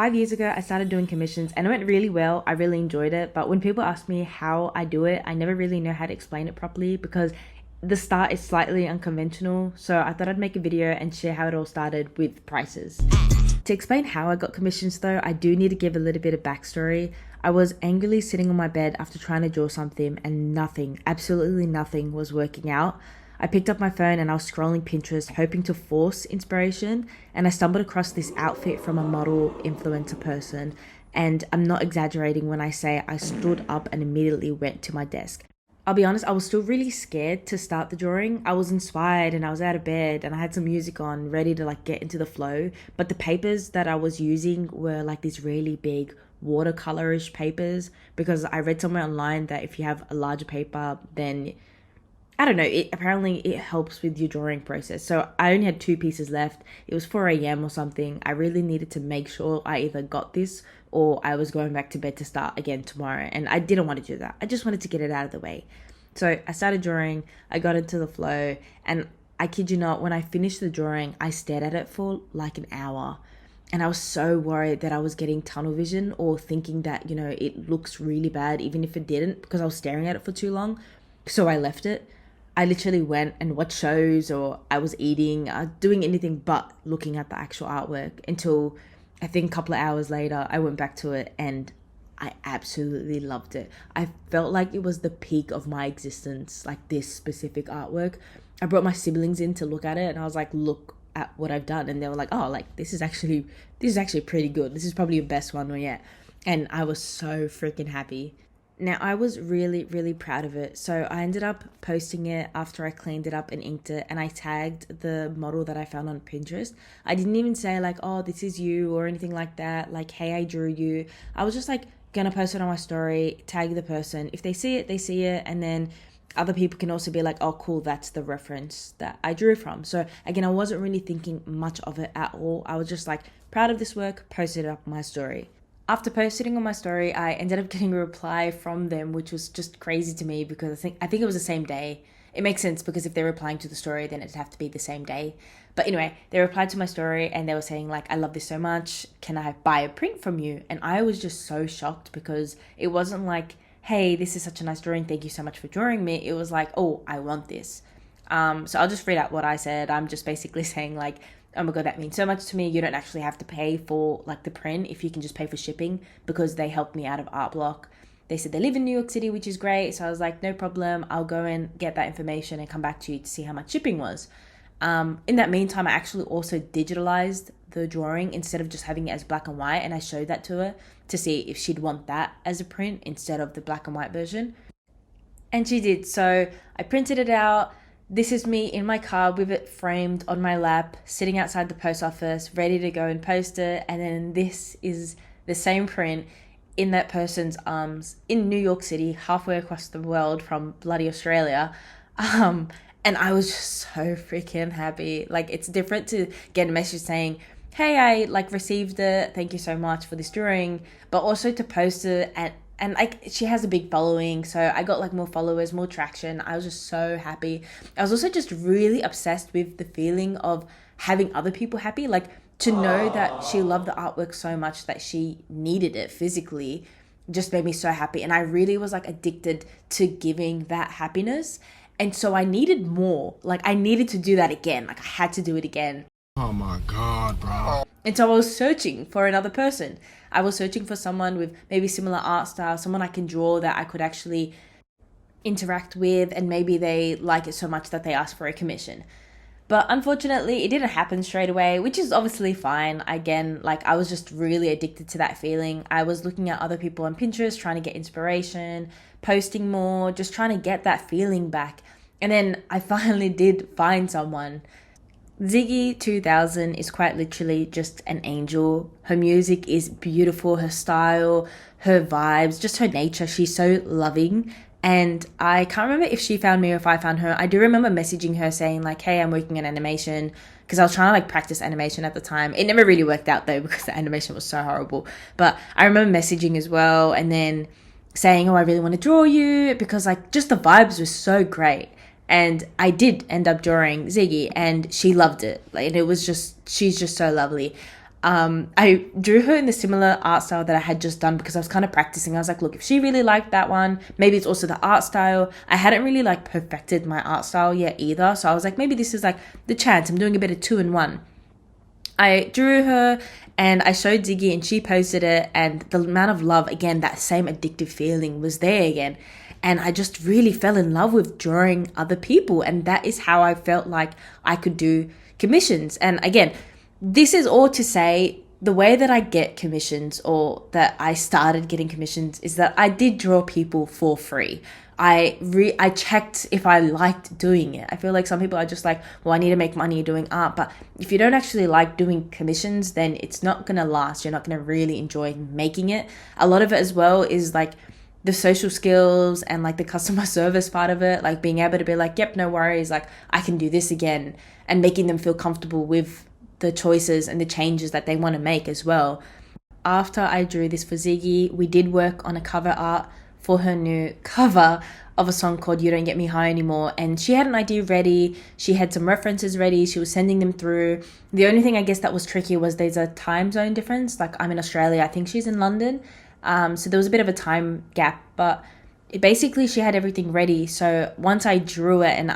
5 years ago, I started doing commissions and it went really well. I really enjoyed it. But when people ask me how I do it, I never really know how to explain it properly because the start is slightly unconventional. So I thought I'd make a video and share how it all started with prices. To explain how I got commissions though, I do need to give a little bit of backstory. I was angrily sitting on my bed after trying to draw something and nothing, absolutely nothing was working out. I picked up my phone and I was scrolling Pinterest hoping to force inspiration, and I stumbled across this outfit from a model influencer person, and I'm not exaggerating when I say I stood up and immediately went to my desk. I'll be honest, I was still really scared to start the drawing. I was inspired and I was out of bed and I had some music on, ready to get into the flow. But the papers that I was using were like these really big watercolorish papers, because I read somewhere online that if you have a larger paper, then I don't know, it helps with your drawing process. So I only had 2 pieces left. It was 4 a.m. or something. I really needed to make sure I either got this or I was going back to bed to start again tomorrow. And I didn't want to do that. I just wanted to get it out of the way. So I started drawing, I got into the flow, and I kid you not, when I finished the drawing, I stared at it for like an hour. And I was so worried that I was getting tunnel vision or thinking that, it looks really bad, even if it didn't, because I was staring at it for too long. So I left it. I literally went and watched shows, or I was eating, doing anything but looking at the actual artwork, until I think a couple of hours later, I went back to it and I absolutely loved it. I felt like it was the peak of my existence, like this specific artwork. I brought my siblings in to look at it and I was like, look at what I've done. And they were like, oh, this is actually pretty good. This is probably your best one yet. And I was so freaking happy. Now, I was really, really proud of it. So I ended up posting it after I cleaned it up and inked it, and I tagged the model that I found on Pinterest. I didn't even say oh, this is you or anything like that. Hey, I drew you. I was just gonna post it on my story, tag the person. If they see it, they see it. And then other people can also be like, oh, cool, that's the reference that I drew from. So again, I wasn't really thinking much of it at all. I was just proud of this work, posted it up on my story. After posting on my story, I ended up getting a reply from them, which was just crazy to me because I think it was the same day. It makes sense because if they're replying to the story, then it'd have to be the same day. But anyway, they replied to my story and they were saying I love this so much. Can I buy a print from you? And I was just so shocked because it wasn't hey, this is such a nice drawing. Thank you so much for drawing me. It was oh, I want this. So I'll just read out what I said. I'm just basically saying oh my god, that means so much to me. You don't actually have to pay for the print if you can just pay for shipping, because they helped me out of Art Block. They said they live in New York City, which is great. So I was no problem. I'll go and get that information and come back to you to see how much shipping was. In that meantime, I actually also digitalized the drawing instead of just having it as black and white. And I showed that to her to see if she'd want that as a print instead of the black and white version. And she did. So I printed it out. This is me in my car with it framed on my lap, sitting outside the post office, ready to go and post it. And then this is the same print in that person's arms in New York City, halfway across the world from bloody Australia. And I was just so freaking happy. It's different to get a message saying, hey, I received it. Thank you so much for this drawing. But also to post it and she has a big following, so I got more followers, more traction. I was just so happy. I was also just really obsessed with the feeling of having other people happy, to know that she loved the artwork so much that she needed it physically just made me so happy. And I really was addicted to giving that happiness. And so I needed more. I needed to do that again. I had to do it again. Oh my God, bro. And so I was searching for another person. I was searching for someone with maybe similar art style, someone I can draw that I could actually interact with, and maybe they like it so much that they ask for a commission. But unfortunately, it didn't happen straight away, which is obviously fine. Again, I was just really addicted to that feeling. I was looking at other people on Pinterest, trying to get inspiration, posting more, just trying to get that feeling back. And then I finally did find someone. Ziggy 2000 is quite literally just an angel. Her music is beautiful, her style, her vibes, just her nature. She's so loving. And I can't remember if she found me or if I found her. I do remember messaging her saying hey, I'm working on animation, because I was trying to practice animation at the time. It never really worked out though because the animation was so horrible. But I remember messaging as well and then saying, oh, I really want to draw you, because just the vibes were so great. And I did end up drawing Ziggy and she loved it. It was just, she's just so lovely. I drew her in the similar art style that I had just done because I was kind of practicing. I was like, look, if she really liked that one, maybe it's also the art style. I hadn't really like perfected my art style yet either. So I was like, maybe this is like the chance. I'm doing a bit of 2-in-1. I drew her and I showed Ziggy and she posted it, and the amount of love, again, that same addictive feeling was there again. And I just really fell in love with drawing other people. And that is how I felt like I could do commissions. And again, this is all to say the way that I get commissions, or that I started getting commissions, is that I did draw people for free. I checked if I liked doing it. I feel like some people are just like, well, I need to make money doing art. But if you don't actually like doing commissions, then it's not going to last. You're not going to really enjoy making it. A lot of it as well is like the social skills and like the customer service part of it, like being able to be like, yep, no worries, like I can do this again, and making them feel comfortable with the choices and the changes that they want to make as well. After I drew this for Ziggy, we did work on a cover art for her new cover of a song called You Don't Get Me High Anymore, and she had an idea ready, she had some references ready, she was sending them through. The only thing I guess that was tricky was there's a time zone difference. Like I'm in Australia, I think she's in London, so there was a bit of a time gap, but basically she had everything ready. So once I drew it, and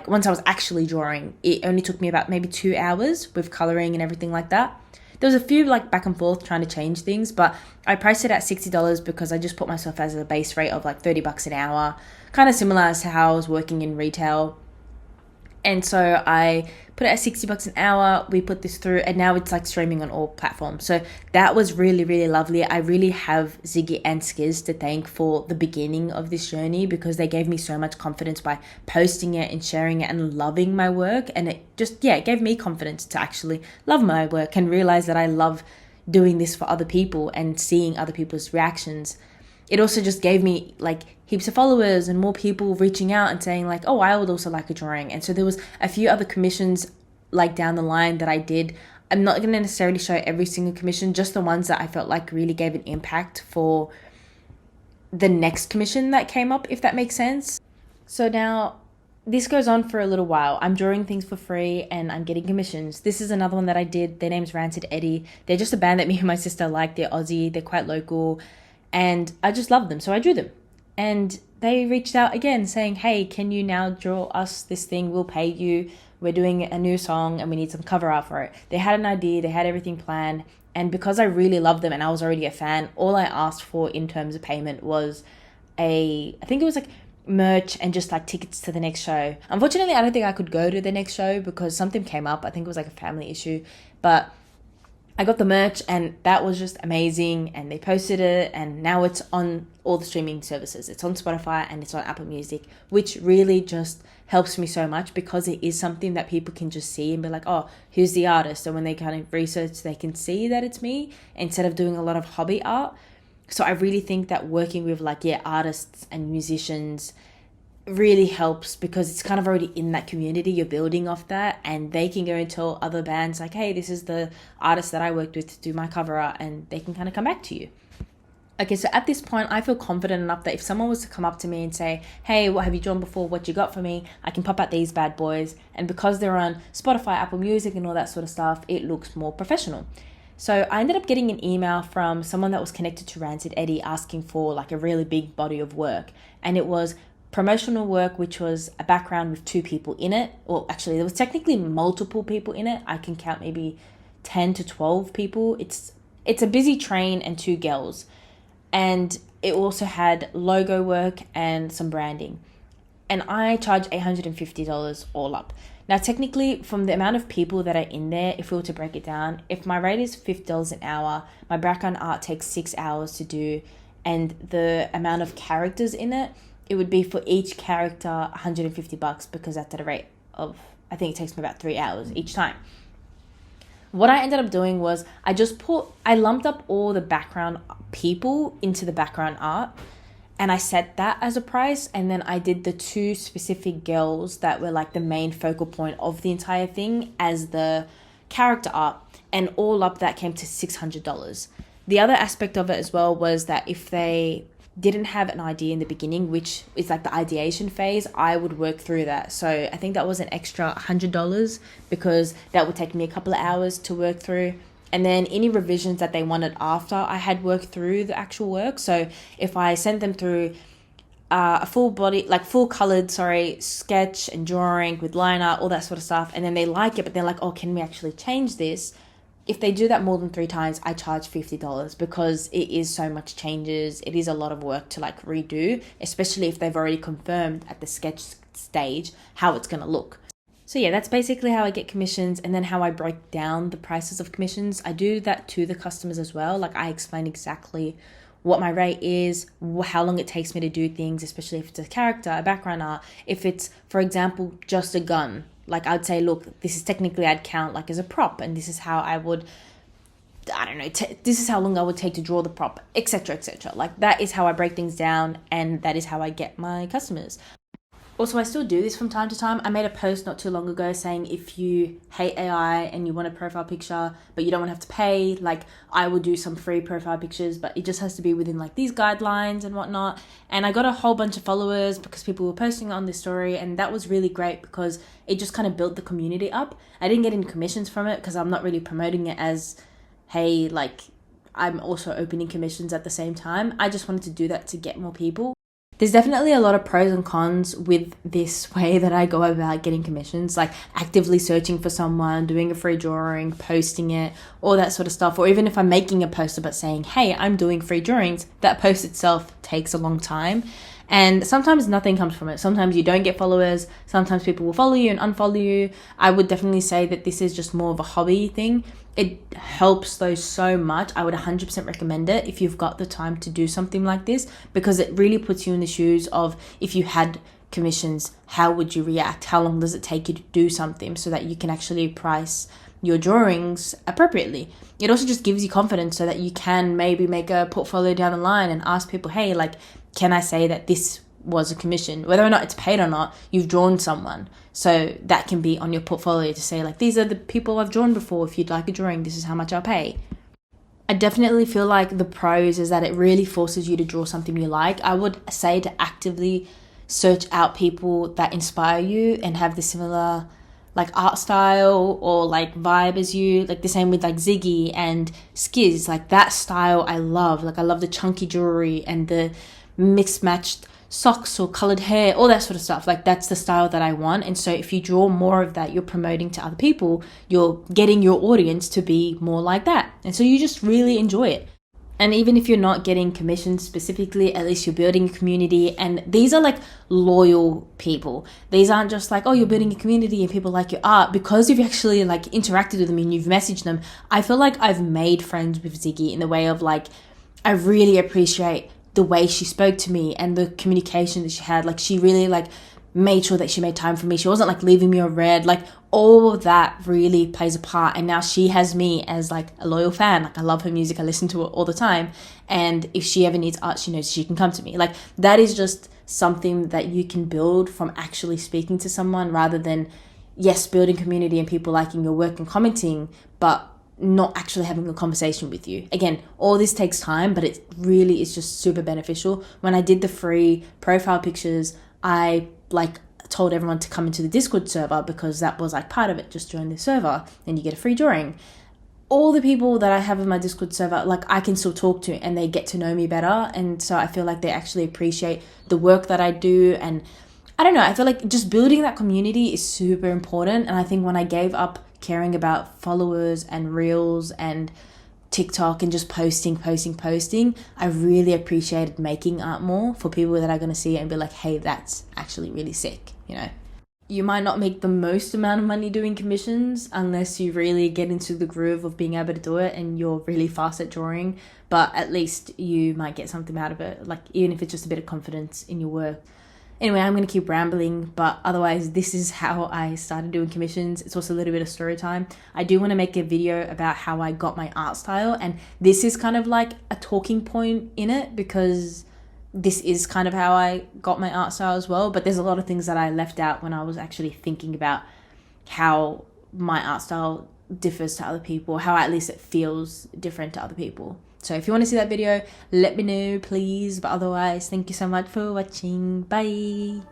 once I was actually drawing, it only took me about maybe 2 hours with coloring and everything like that. There was a few like back and forth trying to change things, but I priced it at $60 because I just put myself as a base rate of like $30 an hour, kind of similar as to how I was working in retail. And so I put it at $60 an hour. We put this through, and now it's like streaming on all platforms. So that was really, really lovely. I really have Ziggy and Skiz to thank for the beginning of this journey, because they gave me so much confidence by posting it and sharing it and loving my work. And it just, it gave me confidence to actually love my work and realize that I love doing this for other people and seeing other people's reactions. It also just gave me like heaps of followers and more people reaching out and saying like, oh, I would also like a drawing. And so there was a few other commissions like down the line that I did. I'm not going to necessarily show every single commission, just the ones that I felt like really gave an impact for the next commission that came up, if that makes sense. So now this goes on for a little while. I'm drawing things for free and I'm getting commissions. This is another one that I did. Their name's Rancid Eddie. They're just a band that me and my sister like. They're Aussie. They're quite local. And I just loved them, so I drew them. And they reached out again saying, hey, can you now draw us this thing? We'll pay you. We're doing a new song and we need some cover art for it. They had an idea. They had everything planned. And because I really loved them and I was already a fan, all I asked for in terms of payment was I think it was like merch and just like tickets to the next show. Unfortunately, I don't think I could go to the next show because something came up. I think it was like a family issue. But I got the merch and that was just amazing, and they posted it, and now it's on all the streaming services. It's on Spotify and it's on Apple Music, which really just helps me so much because it is something that people can just see and be like, oh, who's the artist? So when they kind of research, they can see that it's me instead of doing a lot of hobby art. So I really think that working with artists and musicians really helps because it's kind of already in that community. You're building off that, and they can go and tell other bands like, hey, this is the artist that I worked with to do my cover art, and they can kind of come back to you. Okay, so at this point, I feel confident enough that if someone was to come up to me and say, hey, what have you drawn before? What you got for me? I can pop out these bad boys. And because they're on Spotify, Apple Music, and all that sort of stuff, it looks more professional. So I ended up getting an email from someone that was connected to Rancid Eddie asking for like a really big body of work. And it was promotional work, which was a background with 2 people in it. Well, actually, there was technically multiple people in it. I can count maybe 10 to 12 people. It's a busy train and 2 girls. And it also had logo work and some branding. And I charged $850 all up. Now, technically, from the amount of people that are in there, if we were to break it down, if my rate is $50 an hour, my background art takes 6 hours to do, and the amount of characters in it, it would be for each character $150 because that's at a rate of, I think it takes me about 3 hours each time. What I ended up doing was I lumped up all the background people into the background art, and I set that as a price. And then I did the 2 specific girls that were like the main focal point of the entire thing as the character art, and all up that came to $600. The other aspect of it as well was that if they didn't have an idea in the beginning, which is like the ideation phase, I would work through that. So I think that was an extra $100 because that would take me a couple of hours to work through. and then any revisions that they wanted after I had worked through the actual work. So if I sent them through a full colored sketch and drawing with line art, all that sort of stuff, and then they like it, but they're like, oh, can we actually change this? If they do that more than 3 times, I charge $50 because it is so much changes. It is a lot of work to like redo, especially if they've already confirmed at the sketch stage how it's going to look. So yeah, that's basically how I get commissions, and then how I break down the prices of commissions. I do that to the customers as well. Like I explain exactly what my rate is, how long it takes me to do things, especially if it's a character, a background art. If it's, for example, just a gun, like I'd say, look, this is technically I'd count like as a prop, and this is how I would, this is how long I would take to draw the prop, etc., etc. Like that is how I break things down, and that is how I get my customers. Also, I still do this from time to time. I made a post not too long ago saying if you hate AI and you want a profile picture, but you don't want to have to pay, like I will do some free profile pictures, but it just has to be within like these guidelines and whatnot. And I got a whole bunch of followers because people were posting on this story, and that was really great because it just kind of built the community up. I didn't get any commissions from it because I'm not really promoting it as, hey, like I'm also opening commissions at the same time. I just wanted to do that to get more people. There's definitely a lot of pros and cons with this way that I go about getting commissions, like actively searching for someone, doing a free drawing, posting it, all that sort of stuff. Or even if I'm making a post about saying, hey, I'm doing free drawings, that post itself takes a long time. And sometimes nothing comes from it. Sometimes you don't get followers. Sometimes people will follow you and unfollow you. I would definitely say that this is just more of a hobby thing. It helps though so much. I would 100% recommend it if you've got the time to do something like this, because it really puts you in the shoes of if you had commissions, how would you react? How long does it take you to do something so that you can actually price your drawings appropriately? It also just gives you confidence so that you can maybe make a portfolio down the line and ask people, hey, like, can I say that this was a commission? Whether or not it's paid or not, you've drawn someone. So that can be on your portfolio to say, like, these are the people I've drawn before. If you'd like a drawing, this is how much I'll pay. I definitely feel like the pros is that it really forces you to draw something you like. I would say to actively search out people that inspire you and have the similar like art style or like vibe as you, like the same with like Ziggy and Skiz, like that style I love. Like I love the chunky jewelry and the mixed matched socks or colored hair, all that sort of stuff. Like that's the style that I want. And so if you draw more of that, you're promoting to other people, you're getting your audience to be more like that. And so you just really enjoy it. And even if you're not getting commissions specifically, at least you're building a community. And these are like loyal people. These aren't just like, oh, you're building a community and people like your art. Because you've actually like interacted with them and you've messaged them. I feel like I've made friends with Ziggy in the way of like, I really appreciate the way she spoke to me and the communication that she had. Like she really like made sure that she made time for me. She wasn't like leaving me on red. Like all of that really plays a part. And now she has me as like a loyal fan. Like I love her music. I listen to it all the time. And if she ever needs art, she knows she can come to me. Like that is just something that you can build from actually speaking to someone, rather than, yes, building community and people liking your work and commenting, but not actually having a conversation with you. Again, all this takes time, but it really is just super beneficial. When I did the free profile pictures, I like told everyone to come into the Discord server because that was like part of it. Just join the server and you get a free drawing. All the people that I have in my Discord server, like I can still talk to and they get to know me better. And so I feel like they actually appreciate the work that I do. And I don't know, I feel like just building that community is super important. And I think when I gave up caring about followers and reels and TikTok and just posting, I really appreciated making art more for people that are going to see it and be like, hey, that's actually really sick, you know. You might not make the most amount of money doing commissions unless you really get into the groove of being able to do it and you're really fast at drawing, but at least you might get something out of it, like even if it's just a bit of confidence in your work. Anyway, I'm going to keep rambling, but otherwise this is how I started doing commissions. It's also a little bit of story time. I do want to make a video about how I got my art style, and this is kind of like a talking point in it because this is kind of how I got my art style as well, but there's a lot of things that I left out when I was actually thinking about how my art style differs to other people, how at least it feels different to other people. So if you want to see that video, let me know, please. But otherwise, thank you so much for watching. Bye.